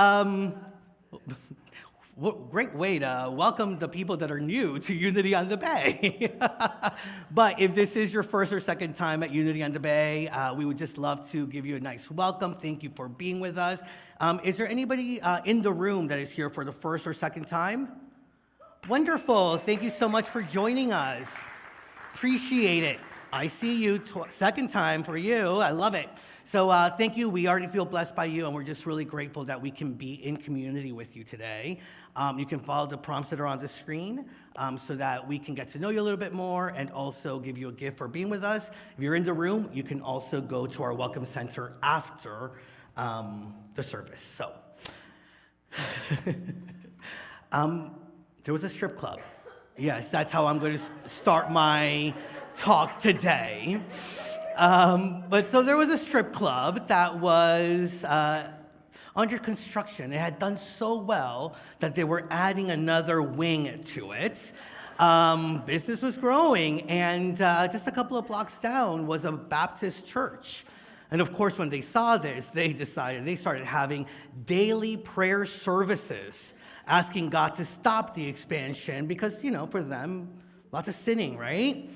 Um, Great way to welcome the people that are new to Unity on the Bay. But if this is your first or second time at Unity on the Bay, we would just love to give you a nice welcome. Thank you for being with us. Is there anybody in the room that is here for the first or second time? Wonderful. Thank you so much for joining us. Appreciate it. I see you, second time for you. I love it. So thank you. We already feel blessed by you, and we're just really grateful that we can be in community with you today. You can follow the prompts that are on the screen so that we can get to know you a little bit more and also give you a gift for being with us. If you're in the room, you can also go to our Welcome Center after the service. So there was a strip club. Yes, that's how I'm going to start my talk today. But so there was a strip club that was under construction. It had done so well that they were adding another wing to it. Business was growing, and just a couple of blocks down was a Baptist church. And of course, when they saw this, they started having daily prayer services, asking God to stop the expansion because, for them, lots of sinning, right?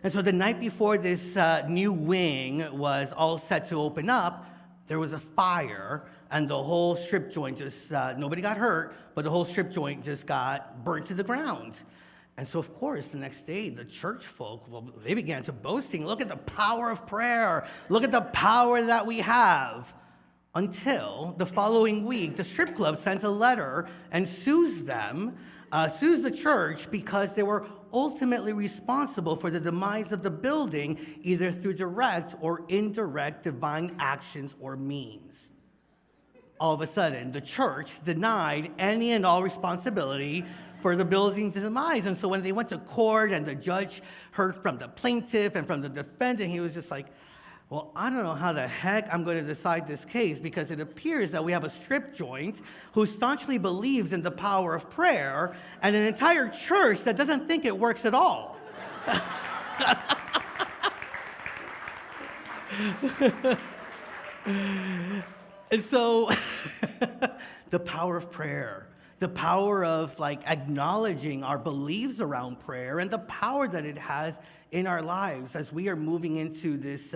And so the night before this new wing was all set to open up, there was a fire, and the whole strip joint nobody got hurt, but the whole strip joint just got burnt to the ground. And so, of course, the next day, the church folk, they began to boasting, look at the power of prayer, look at the power that we have. Until the following week, the strip club sends a letter and sues the church because they were ultimately responsible for the demise of the building, either through direct or indirect divine actions or means. All of a sudden, the church denied any and all responsibility for the building's demise. And so when they went to court and the judge heard from the plaintiff and from the defendant, he was just like, well, I don't know how the heck I'm going to decide this case because it appears that we have a strip joint who staunchly believes in the power of prayer and an entire church that doesn't think it works at all. And so the power of prayer, the power of acknowledging our beliefs around prayer and the power that it has in our lives as we are moving into this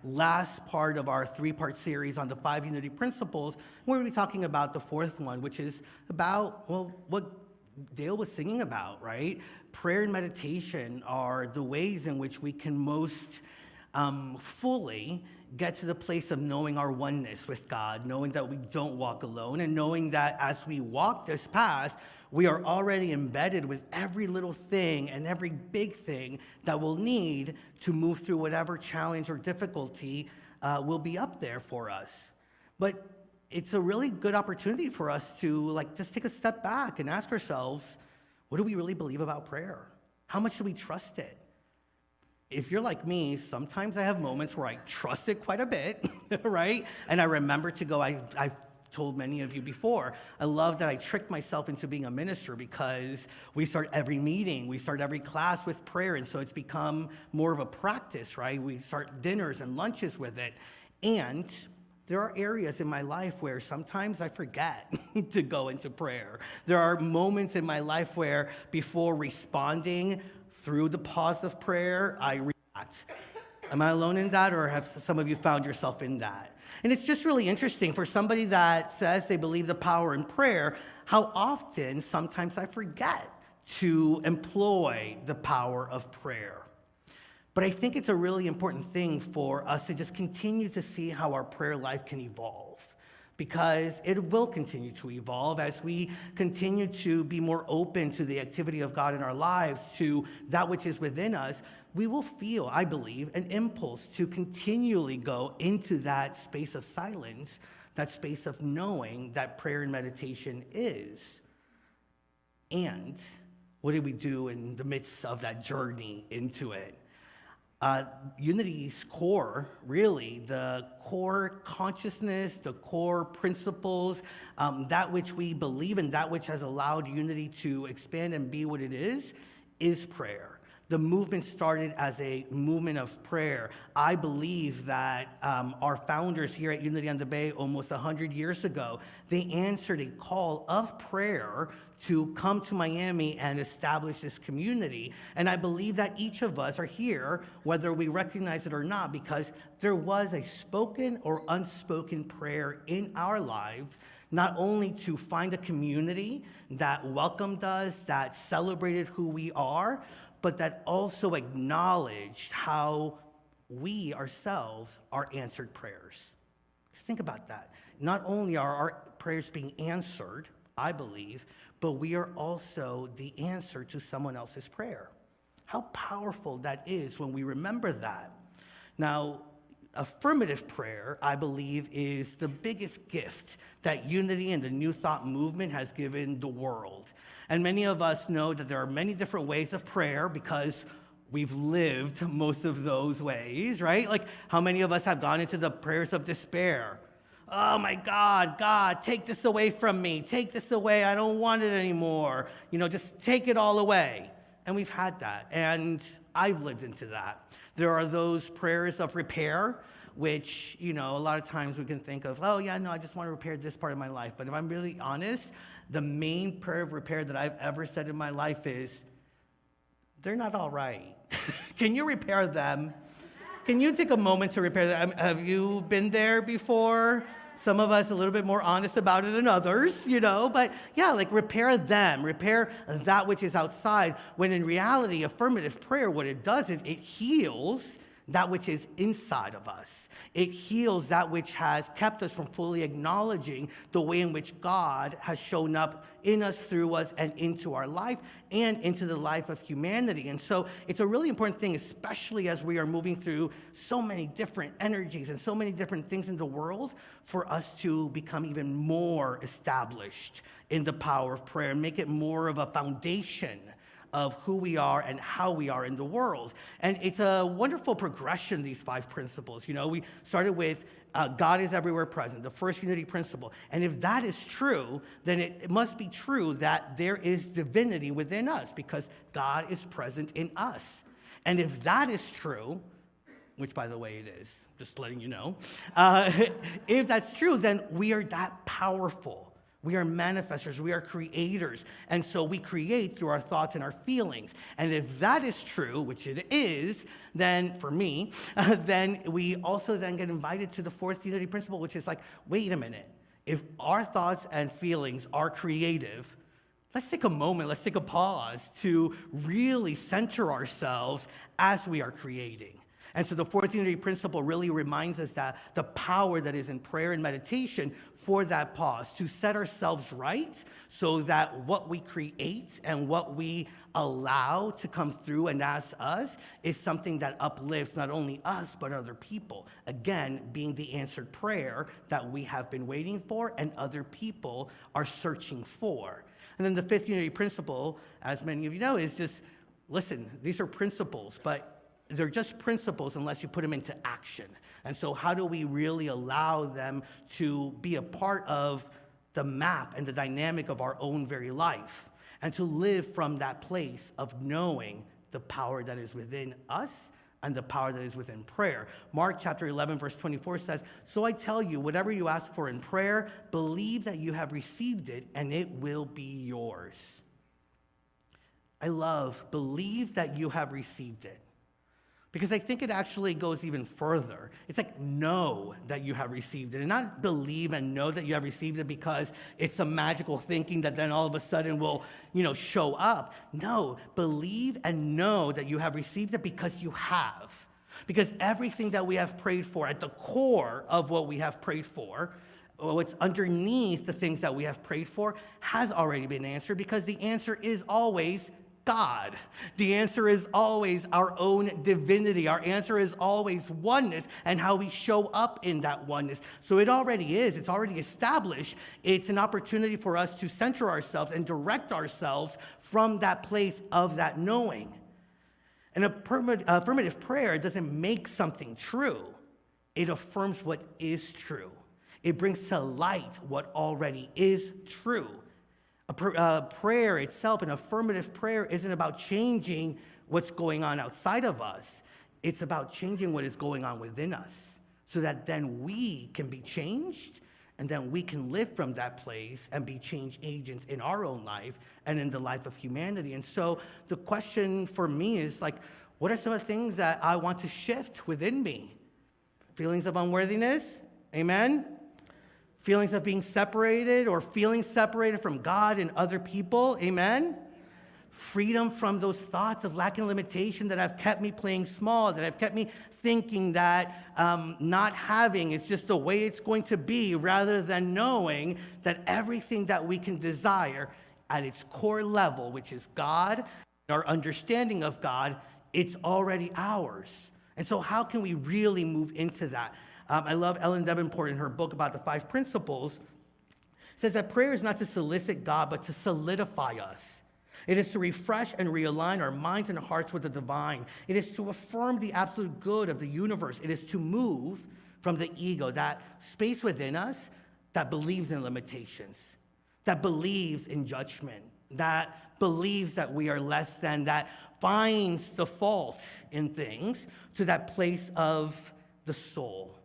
last part of our three-part series on the 5 Unity Principles. We're going to be talking about the fourth one, which is about, what Dale was singing about, right? Prayer and meditation are the ways in which we can most fully get to the place of knowing our oneness with God, knowing that we don't walk alone, and knowing that as we walk this path, we are already embedded with every little thing and every big thing that we'll need to move through whatever challenge or difficulty will be up there for us. But it's a really good opportunity for us to just take a step back and ask ourselves, what do we really believe about prayer? How much do we trust it? If you're like me, sometimes I have moments where I trust it quite a bit, right? And I remember to go, I've told many of you before, I love that I tricked myself into being a minister because we start every meeting, we start every class with prayer, and so it's become more of a practice, right? We start dinners and lunches with it. And there are areas in my life where sometimes I forget to go into prayer. There are moments in my life where before responding through the pause of prayer, I react. Am I alone in that, or have some of you found yourself in that? And it's just really interesting for somebody that says they believe the power in prayer, how often sometimes I forget to employ the power of prayer. But I think it's a really important thing for us to just continue to see how our prayer life can evolve, because it will continue to evolve as we continue to be more open to the activity of God in our lives, to that which is within us. We will feel, I believe, an impulse to continually go into that space of silence, that space of knowing that prayer and meditation is. And what do we do in the midst of that journey into it? Unity's core, really, the core consciousness, the core principles, that which we believe in, that which has allowed Unity to expand and be what it is prayer. The movement started as a movement of prayer. I believe that our founders here at Unity on the Bay almost 100 years ago, they answered a call of prayer to come to Miami and establish this community. And I believe that each of us are here, whether we recognize it or not, because there was a spoken or unspoken prayer in our lives, not only to find a community that welcomed us, that celebrated who we are, but that also acknowledged how we ourselves are answered prayers. Just think about that. Not only are our prayers being answered, I believe, but we are also the answer to someone else's prayer. How powerful that is when we remember that. Now, affirmative prayer, I believe, is the biggest gift that Unity and the New Thought movement has given the world. And many of us know that there are many different ways of prayer because we've lived most of those ways, right? Like, how many of us have gone into the prayers of despair? Oh my God, take this away from me. Take this away. I don't want it anymore. Just take it all away. And we've had that. And I've lived into that. There are those prayers of repair, which, a lot of times we can think of, oh yeah, no, I just want to repair this part of my life. But if I'm really honest, the main prayer of repair that I've ever said in my life is, they're not all right. Can you repair them? Can you take a moment to repair them? Have you been there before? Some of us a little bit more honest about it than others, but yeah, like repair them, repair that which is outside, when in reality, affirmative prayer, what it does is it heals that which is inside of us. It heals that which has kept us from fully acknowledging the way in which God has shown up in us, through us, and into our life and into the life of humanity. And so it's a really important thing, especially as we are moving through so many different energies and so many different things in the world, for us to become even more established in the power of prayer and make it more of a foundation of who we are and how we are in the world. And it's a wonderful progression, these 5 principles. We started with God is everywhere present, the first unity principle. And if that is true, then it must be true that there is divinity within us, because God is present in us. And if that is true, which by the way it is, just letting you know, if that's true, then we are that powerful. We are manifestors, we are creators, and so we create through our thoughts and our feelings. And if that is true, which it is, then for me, then we also then get invited to the 4th unity principle, which is like, wait a minute, if our thoughts and feelings are creative, let's take a moment, let's take a pause to really center ourselves as we are creating. And so the 4th unity principle really reminds us that the power that is in prayer and meditation for that pause, to set ourselves right so that what we create and what we allow to come through and as us is something that uplifts not only us, but other people. Again, being the answered prayer that we have been waiting for and other people are searching for. And then the 5th unity principle, as many of you know, is just, listen, these are principles, but they're just principles unless you put them into action. And so how do we really allow them to be a part of the map and the dynamic of our own very life, and to live from that place of knowing the power that is within us and the power that is within prayer? Mark chapter 11, verse 24 says, "So I tell you, whatever you ask for in prayer, believe that you have received it and it will be yours." I love, believe that you have received it. Because I think it actually goes even further. It's like, know that you have received it, and not believe and know that you have received it because it's some magical thinking that then all of a sudden will, show up. No, believe and know that you have received it because you have. Because everything that we have prayed for, at the core of what we have prayed for, what's underneath the things that we have prayed for, has already been answered, because the answer is always God. The answer is always our own divinity. Our answer is always oneness and how we show up in that oneness. So it already is. It's already established. It's an opportunity for us to center ourselves and direct ourselves from that place of that knowing. And affirmative prayer doesn't make something true. It affirms what is true. It brings to light what already is true. Prayer itself, an affirmative prayer, isn't about changing what's going on outside of us. It's about changing what is going on within us so that then we can be changed and then we can live from that place and be change agents in our own life and in the life of humanity. And so the question for me is like, what are some of the things that I want to shift within me? Feelings of unworthiness, amen? Feelings of being separated or feeling separated from God and other people, amen? Freedom from those thoughts of lack and limitation that have kept me playing small, that have kept me thinking that not having is just the way it's going to be, rather than knowing that everything that we can desire at its core level, which is God, our understanding of God, it's already ours. And so how can we really move into that? I love Ellen Davenport in her book about the 5 principles. Says that prayer is not to solicit God, but to solidify us. It is to refresh and realign our minds and hearts with the divine. It is to affirm the absolute good of the universe. It is to move from the ego, that space within us that believes in limitations, that believes in judgment, that believes that we are less than, that finds the fault in things, to that place of the soul,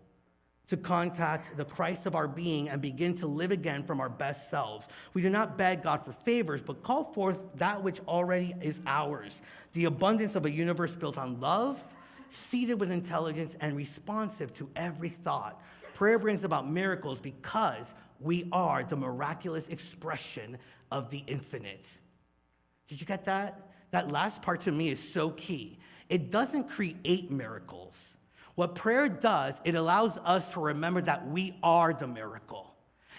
to contact the Christ of our being and begin to live again from our best selves. We do not beg God for favors, but call forth that which already is ours, the abundance of a universe built on love, seated with intelligence, and responsive to every thought. Prayer brings about miracles because we are the miraculous expression of the infinite. Did you get that? That last part to me is so key. It doesn't create miracles. What prayer does, it allows us to remember that we are the miracle.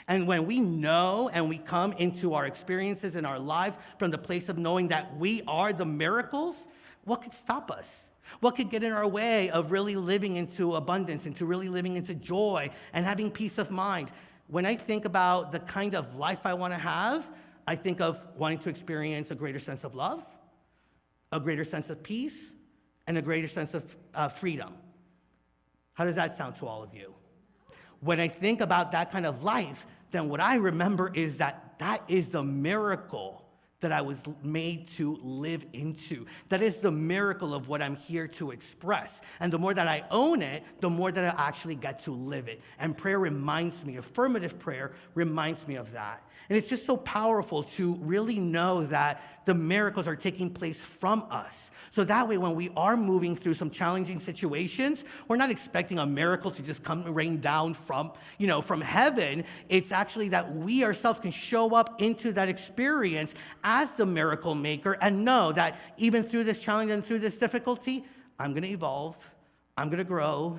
And when we know and we come into our experiences in our lives from the place of knowing that we are the miracles, what could stop us? What could get in our way of really living into abundance, into really living into joy and having peace of mind? When I think about the kind of life I want to have, I think of wanting to experience a greater sense of love, a greater sense of peace, and a greater sense of freedom. How does that sound to all of you? When I think about that kind of life, then what I remember is that that is the miracle that I was made to live into. That is the miracle of what I'm here to express. And the more that I own it, the more that I actually get to live it. And prayer reminds me, affirmative prayer reminds me of that. And it's just so powerful to really know that the miracles are taking place from us. So that way, when we are moving through some challenging situations, we're not expecting a miracle to just come rain down from heaven. It's actually that we ourselves can show up into that experience as the miracle maker and know that even through this challenge and through this difficulty, I'm going to evolve, I'm going to grow,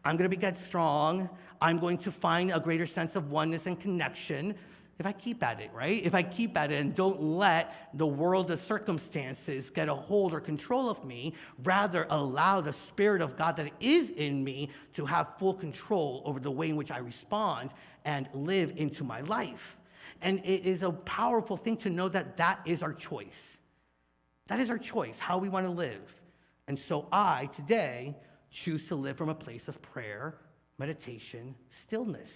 I'm going to get strong, I'm going to find a greater sense of oneness and connection. If I keep at it, right? If I keep at it and don't let the world of circumstances get a hold or control of me, rather allow the Spirit of God that is in me to have full control over the way in which I respond and live into my life. And it is a powerful thing to know that that is our choice. That is our choice, how we want to live. And so I, today, choose to live from a place of prayer, meditation, stillness.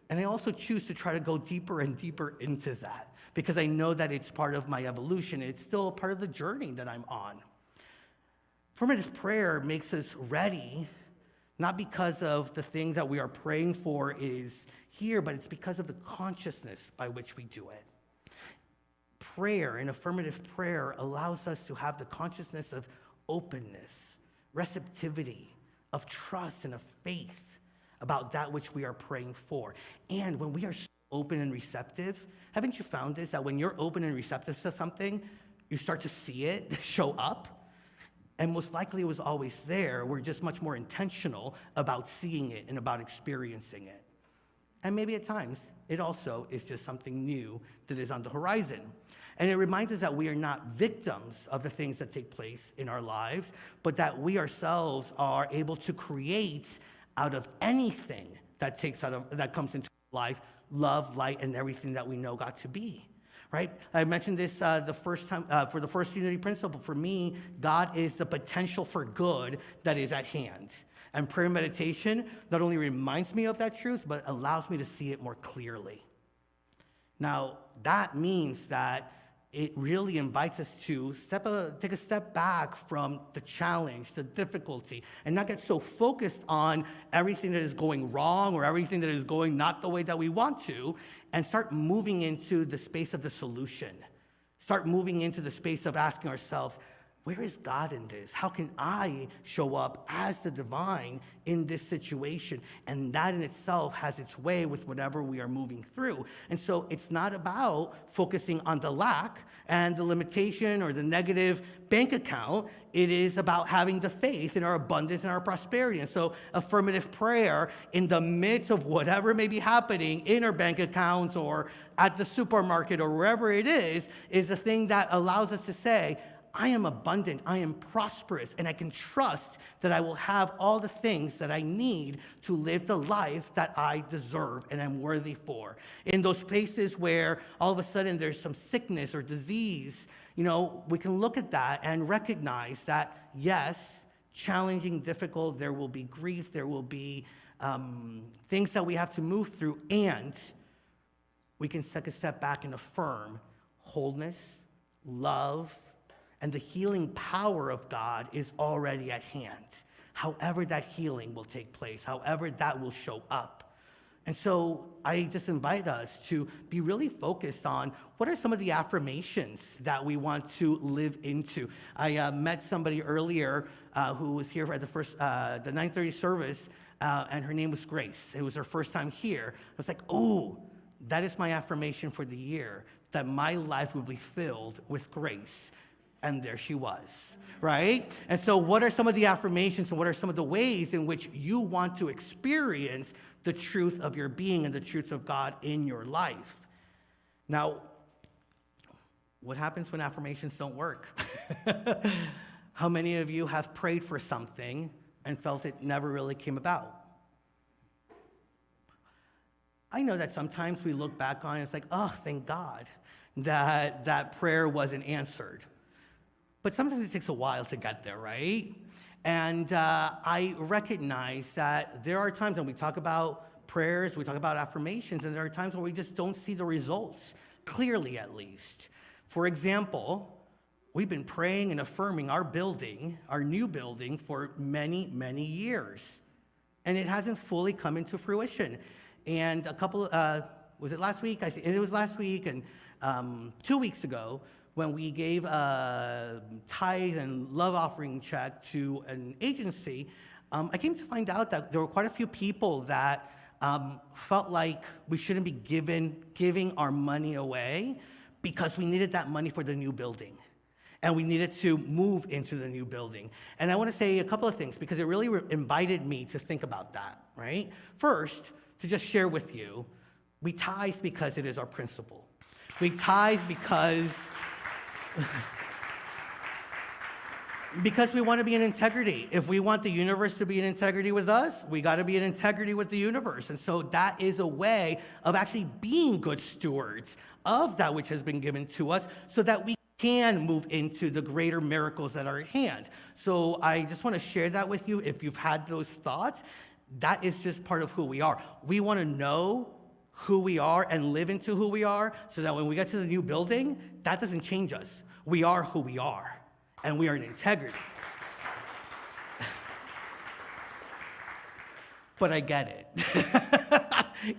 And I also choose to try to go deeper and deeper into that because I know that it's part of my evolution. It's still a part of the journey that I'm on. Affirmative prayer makes us ready, not because of the thing that we are praying for is here, but it's because of the consciousness by which we do it. Prayer, and affirmative prayer, allows us to have the consciousness of openness, receptivity, of trust, and of faith about that which we are praying for. And when we are so open and receptive, haven't you found this, that when you're open and receptive to something, you start to see it show up? And most likely it was always there. We're just much more intentional about seeing it and about experiencing it. And maybe at times, it also is just something new that is on the horizon. And it reminds us that we are not victims of the things that take place in our lives, but that we ourselves are able to create out of anything that comes into life, love, light, and everything that we know God to be, right? I mentioned this the first time, for the first unity principle. For me, God is the potential for good that is at hand. And prayer and meditation not only reminds me of that truth, but allows me to see it more clearly. Now, that means that it really invites us to take a step back from the challenge, the difficulty, and not get so focused on everything that is going wrong or everything that is going not the way that we want to, and start moving into the space of the solution. Start moving into the space of asking ourselves, where is God in this? How can I show up as the divine in this situation? And that in itself has its way with whatever we are moving through. And so it's not about focusing on the lack and the limitation or the negative bank account. It is about having the faith in our abundance and our prosperity. And so affirmative prayer in the midst of whatever may be happening in our bank accounts or at the supermarket or wherever it is the thing that allows us to say, I am abundant, I am prosperous, and I can trust that I will have all the things that I need to live the life that I deserve and am worthy for. In those places where all of a sudden there's some sickness or disease, we can look at that and recognize that, yes, challenging, difficult, there will be grief, there will be things that we have to move through, and we can take a step back and affirm wholeness, love, and the healing power of God is already at hand. However that healing will take place, however that will show up. And so I just invite us to be really focused on what are some of the affirmations that we want to live into. I met somebody earlier who was here at the 9:30 service, and her name was Grace. It was her first time here. I was like, oh, that is my affirmation for the year, that my life will be filled with grace. And there she was, right? And so what are some of the affirmations and what are some of the ways in which you want to experience the truth of your being and the truth of God in your life? Now, what happens when affirmations don't work? How many of you have prayed for something and felt it never really came about? I know that sometimes we look back on it, it's like, oh, thank God that prayer wasn't answered. But sometimes it takes a while to get there, right? And I recognize that there are times when we talk about prayers, we talk about affirmations, and there are times when we just don't see the results, clearly at least. For example, we've been praying and affirming our building, our new building, for many, many years. And it hasn't fully come into fruition. And was it last week? I think it was last week, and 2 weeks ago, when we gave a tithe and love offering check to an agency, I came to find out that there were quite a few people that felt like we shouldn't be giving our money away because we needed that money for the new building. And we needed to move into the new building. And I want to say a couple of things because it really invited me to think about that, right? First, to just share with you, we tithe because it is our principle. We tithe because we want to be in integrity. If we want the universe to be in integrity with us, we got to be in integrity with the universe. And so that is a way of actually being good stewards of that which has been given to us so that we can move into the greater miracles that are at hand. So I just want to share that with you. If you've had those thoughts, that is just part of who we are. We want to know who we are and live into who we are so that when we get to the new building, that doesn't change us. We are who we are, and we are in integrity. But I get it.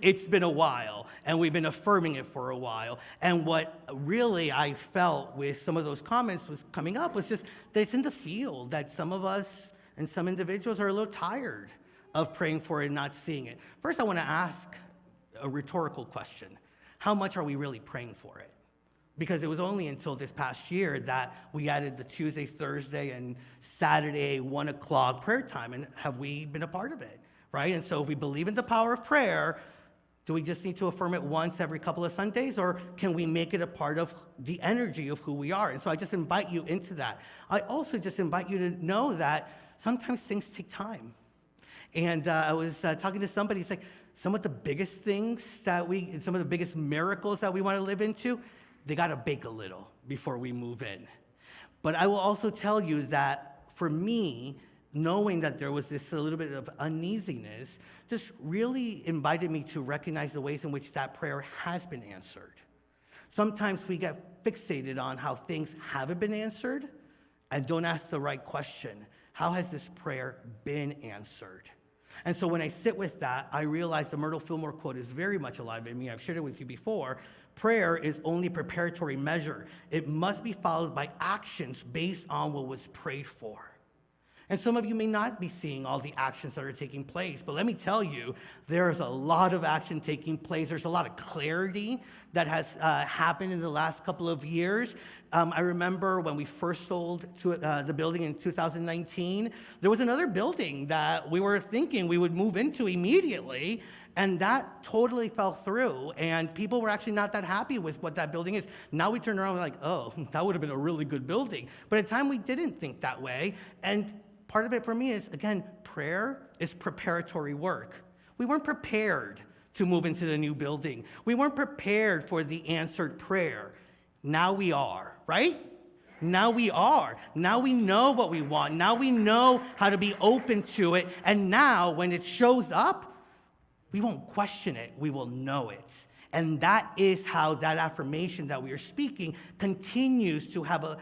It's been a while, and we've been affirming it for a while. And what really I felt with some of those comments was coming up was just that it's in the field that some of us and some individuals are a little tired of praying for it and not seeing it. First, I want to ask a rhetorical question. How much are we really praying for it? Because it was only until this past year that we added the Tuesday, Thursday, and Saturday 1 o'clock prayer time, and have we been a part of it, right? And so if we believe in the power of prayer, do we just need to affirm it once every couple of Sundays, or can we make it a part of the energy of who we are? And so I just invite you into that. I also just invite you to know that sometimes things take time. And I was talking to somebody, it's like, some of the biggest things some of the biggest miracles that we want to live into, they got to bake a little before we move in. But I will also tell you that for me, knowing that there was this a little bit of uneasiness just really invited me to recognize the ways in which that prayer has been answered. Sometimes we get fixated on how things haven't been answered and don't ask the right question. How has this prayer been answered? And so when I sit with that, I realize the Myrtle Fillmore quote is very much alive in me. I've shared it with you before. Prayer is only preparatory measure. It must be followed by actions based on what was prayed for. And some of you may not be seeing all the actions that are taking place, but let me tell you, there's a lot of action taking place. There's a lot of clarity that has happened in the last couple of years. I remember when we first sold to the building in 2019, there was another building that we were thinking we would move into immediately, and that totally fell through, and people were actually not that happy with what that building is. Now we turn around and we're like, oh, that would have been a really good building. But at the time, we didn't think that way, and part of it for me is, again, prayer is preparatory work. We weren't prepared to move into the new building. We weren't prepared for the answered prayer. Now we are, right? Now we are. Now we know what we want. Now we know how to be open to it. And now when it shows up, we won't question it. We will know it. And that is how that affirmation that we are speaking continues to have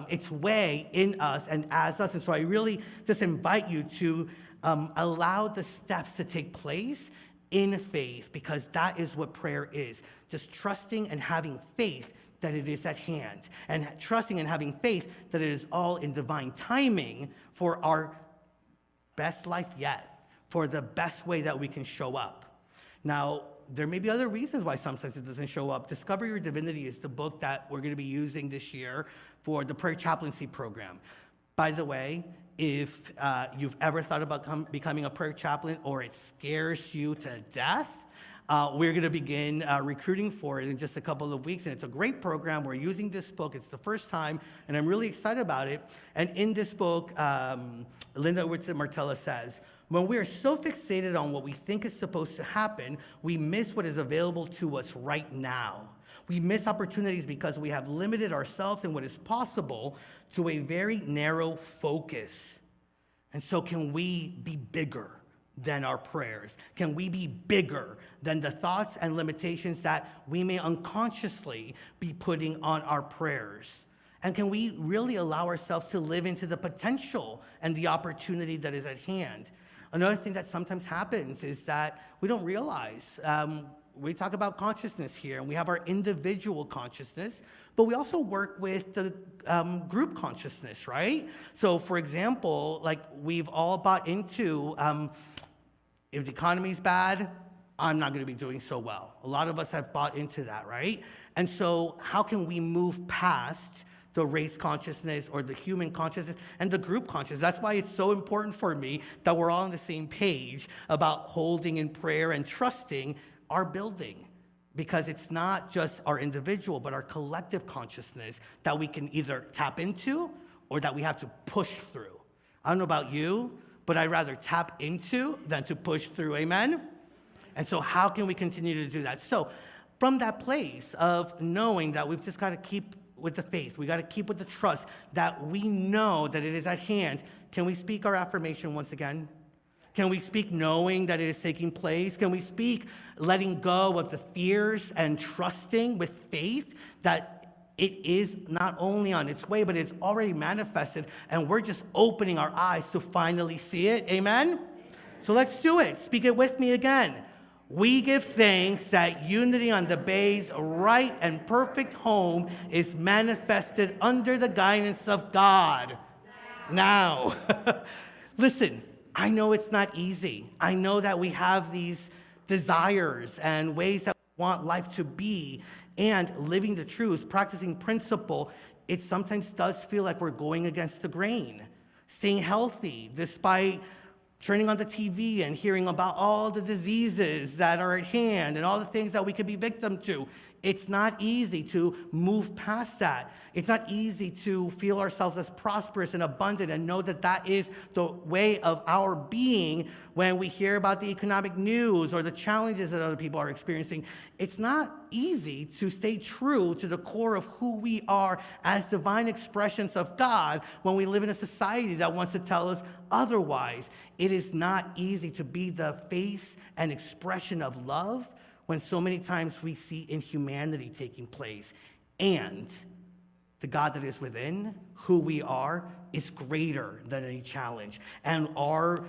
its way in us and as us. And so I really just invite you to allow the steps to take place in faith, because that is what prayer is. Just trusting and having faith that it is at hand, and trusting and having faith that it is all in divine timing for our best life yet, for the best way that we can show up. Now, there may be other reasons why sometimes it doesn't show up. Discover Your Divinity is the book that we're going to be using this year for the prayer chaplaincy program. By the way, if you've ever thought about becoming a prayer chaplain or it scares you to death, we're going to begin recruiting for it in just a couple of weeks, and it's a great program. We're using this book. It's the first time, and I'm really excited about it. And in this book, Linda Martella says, when we are so fixated on what we think is supposed to happen, we miss what is available to us right now. We miss opportunities because we have limited ourselves and what is possible to a very narrow focus. And so can we be bigger than our prayers? Can we be bigger than the thoughts and limitations that we may unconsciously be putting on our prayers? And can we really allow ourselves to live into the potential and the opportunity that is at hand? Another thing that sometimes happens is that we don't realize, we talk about consciousness here, and we have our individual consciousness, but we also work with the group consciousness, right? So for example, like we've all bought into, if the economy's bad, I'm not gonna be doing so well. A lot of us have bought into that, right? And so how can we move past the race consciousness or the human consciousness and the group consciousness? That's why it's so important for me that we're all on the same page about holding in prayer and trusting our building, because it's not just our individual, but our collective consciousness that we can either tap into or that we have to push through. I don't know about you, but I'd rather tap into than to push through, amen? And so how can we continue to do that? So from that place of knowing that we've just got to keep with the faith, we got to keep with the trust that we know that it is at hand, can we speak our affirmation once again? Can we speak knowing that it is taking place? Can we speak letting go of the fears and trusting with faith that it is not only on its way, but it's already manifested, and we're just opening our eyes to finally see it, amen? So let's do it. Speak it with me again. We give thanks that unity on the bay's right and perfect home is manifested under the guidance of God. Now. Listen, I know it's not easy. I know that we have these desires and ways that we want life to be, and living the truth, practicing principle, it sometimes does feel like we're going against the grain. Staying healthy despite turning on the TV and hearing about all the diseases that are at hand and all the things that we could be victim to. It's not easy to move past that. It's not easy to feel ourselves as prosperous and abundant and know that that is the way of our being when we hear about the economic news or the challenges that other people are experiencing. It's not easy to stay true to the core of who we are as divine expressions of God when we live in a society that wants to tell us otherwise. It is not easy to be the face and expression of love when so many times we see inhumanity taking place, and the God that is within, who we are, is greater than any challenge. And our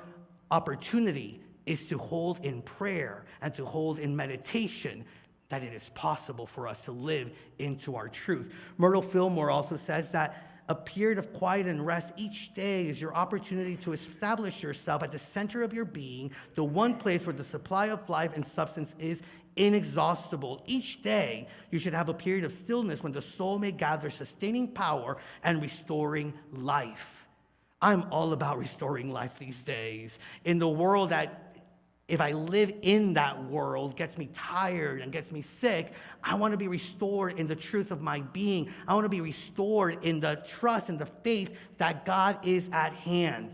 opportunity is to hold in prayer and to hold in meditation that it is possible for us to live into our truth. Myrtle Fillmore also says that a period of quiet and rest each day is your opportunity to establish yourself at the center of your being, the one place where the supply of life and substance is inexhaustible. Each day, you should have a period of stillness when the soul may gather sustaining power and restoring life. I'm all about restoring life these days. In the world that, if I live in that world, gets me tired and gets me sick, I want to be restored in the truth of my being. I want to be restored in the trust and the faith that God is at hand.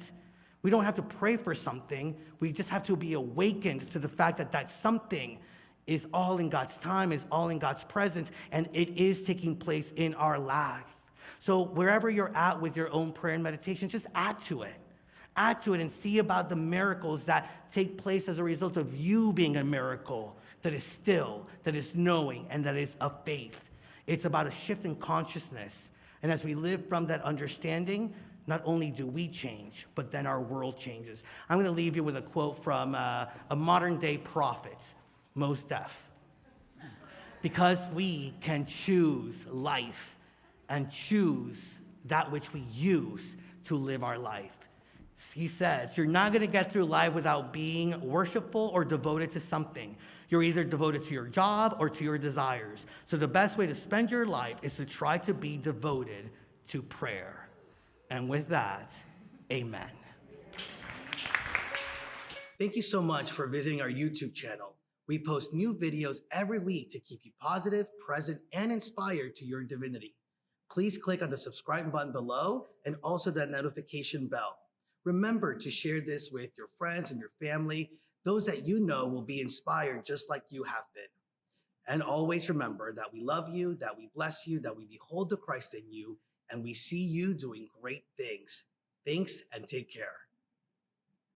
We don't have to pray for something. We just have to be awakened to the fact that that something is all in God's time, is all in God's presence, and it is taking place in our life. So wherever you're at with your own prayer and meditation, just add to it. Add to it and see about the miracles that take place as a result of you being a miracle that is still, that is knowing, and that is of faith. It's about a shift in consciousness. And as we live from that understanding, not only do we change, but then our world changes. I'm going to leave you with a quote from a modern day prophet, Mos Def. Because we can choose life and choose that which we use to live our life. He says, you're not going to get through life without being worshipful or devoted to something. You're either devoted to your job or to your desires. So the best way to spend your life is to try to be devoted to prayer. And with that, amen. Thank you so much for visiting our YouTube channel. We post new videos every week to keep you positive, present, and inspired to your divinity. Please click on the subscribe button below and also that notification bell. Remember to share this with your friends and your family, those that you know will be inspired just like you have been. And always remember that we love you, that we bless you, that we behold the Christ in you, and we see you doing great things. Thanks and take care.